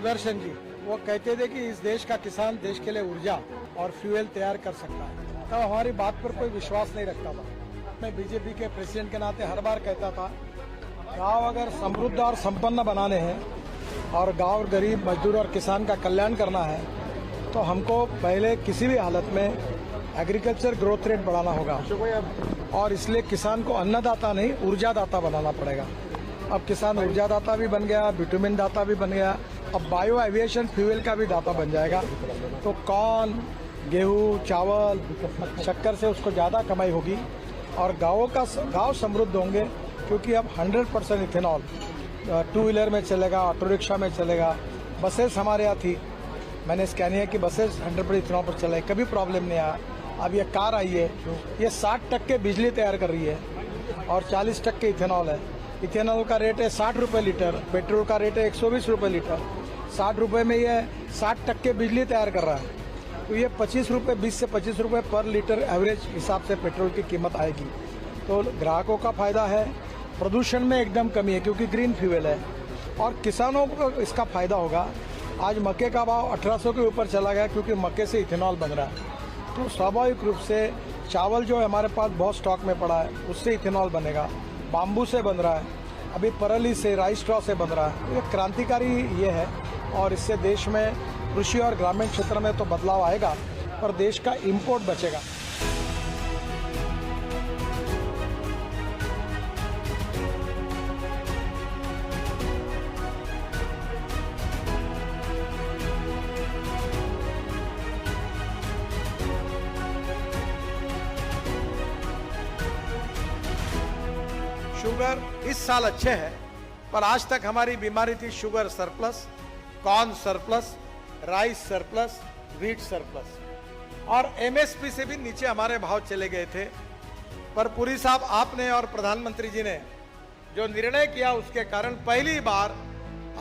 सुदर्शन जी, वो कहते थे कि इस देश का किसान देश के लिए ऊर्जा और फ्यूल तैयार कर सकता है। तब हमारी बात पर कोई विश्वास नहीं रखता था। मैं बीजेपी के प्रेसिडेंट के नाते हर बार कहता था, गांव अगर समृद्ध और संपन्न बनाने हैं और गांव गरीब मजदूर और किसान का कल्याण करना है तो हमको पहले किसी भी हालत में एग्रीकल्चर ग्रोथ रेट बढ़ाना होगा और इसलिए किसान को अन्नदाता नहीं ऊर्जादाता बनाना पड़ेगा। अब किसान ऊर्जादाता भी बन गया, विटामिन दाता भी बन गया, अब बायो एविएशन फ्यूल का भी दाता बन जाएगा। तो कॉर्न, गेहूँ, चावल, शक्कर से उसको ज़्यादा कमाई होगी और गाँव समृद्ध होंगे क्योंकि अब 100% इथेनॉल टू व्हीलर में चलेगा, ऑटो रिक्शा में चलेगा। बसेस हमारे यहाँ थी, मैंने स्कैनिया की बसेस 100% इथेनॉल पर चलाई, कभी प्रॉब्लम नहीं आया। अब ये कार आई है, ये 60% बिजली तैयार कर रही है और 40% इथेनॉल है। इथेनॉल का रेट है 60 रुपये लीटर, पेट्रोल का रेट है 120 रुपये लीटर। 60 रुपये में ये 60% बिजली तैयार कर रहा है, तो ये 25 रुपये, 20 से 25 रुपये पर लीटर एवरेज हिसाब से पेट्रोल की कीमत आएगी। तो ग्राहकों का फायदा है, प्रदूषण में एकदम कमी है क्योंकि ग्रीन फ्यूल है और किसानों को इसका फायदा होगा। आज मक्के का भाव 1800 के ऊपर चला गया क्योंकि मक्के से इथेनॉल बन रहा है। तो स्वाभाविक रूप से चावल जो हमारे पास बहुत स्टॉक में पड़ा है उससे इथेनॉल बनेगा, बाम्बू से बन रहा है, अभी परली से, राइस स्ट्रॉ से बन रहा है। ये क्रांतिकारी ये है और इससे देश में कृषि और ग्रामीण क्षेत्र में तो बदलाव आएगा पर देश का इम्पोर्ट बचेगा। शुगर इस साल अच्छे हैं पर आज तक हमारी बीमारी थी sugar surplus, corn surplus, rice surplus, wheat surplus और एमएसपी से भी नीचे हमारे भाव चले गए थे। पर पुरी साहब, आपने और प्रधानमंत्री जी ने जो निर्णय किया उसके कारण पहली बार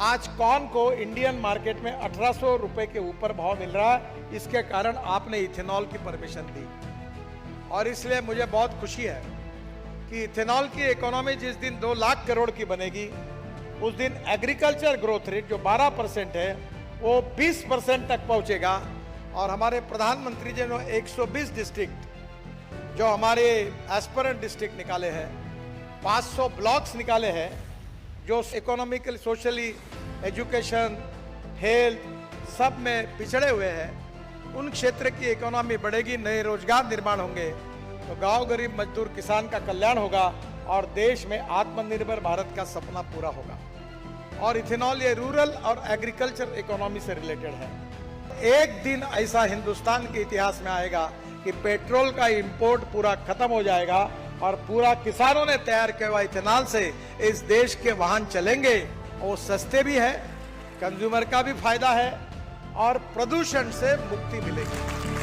आज कॉर्न को इंडियन मार्केट में 1800 रुपए के ऊपर भाव मिल रहा है। इसके कारण आपने इथेनॉल की परमिशन दी और इसलिए मुझे बहुत खुशी है कि इथेनॉल की इकोनॉमी जिस दिन 2 लाख करोड़ की बनेगी उस दिन एग्रीकल्चर ग्रोथ रेट जो 12% है वो 20% तक पहुंचेगा। और हमारे प्रधानमंत्री जी ने 120 डिस्ट्रिक्ट जो हमारे एस्पिरेंट डिस्ट्रिक्ट निकाले हैं, 500 ब्लॉक्स निकाले हैं जो इकोनॉमिकल, सोशली, एजुकेशन, हेल्थ सब में पिछड़े हुए हैं, उन क्षेत्र की इकोनॉमी बढ़ेगी, नए रोजगार निर्माण होंगे तो गांव गरीब मजदूर किसान का कल्याण होगा और देश में आत्मनिर्भर भारत का सपना पूरा होगा। और इथेनॉल ये रूरल और एग्रीकल्चर इकोनॉमी से रिलेटेड है। एक दिन ऐसा हिंदुस्तान के इतिहास में आएगा कि पेट्रोल का इंपोर्ट पूरा खत्म हो जाएगा और पूरा किसानों ने तैयार किया हुआ इथेनॉल से इस देश के वाहन चलेंगे। वो सस्ते भी है, कंज्यूमर का भी फायदा है और प्रदूषण से मुक्ति मिलेगी।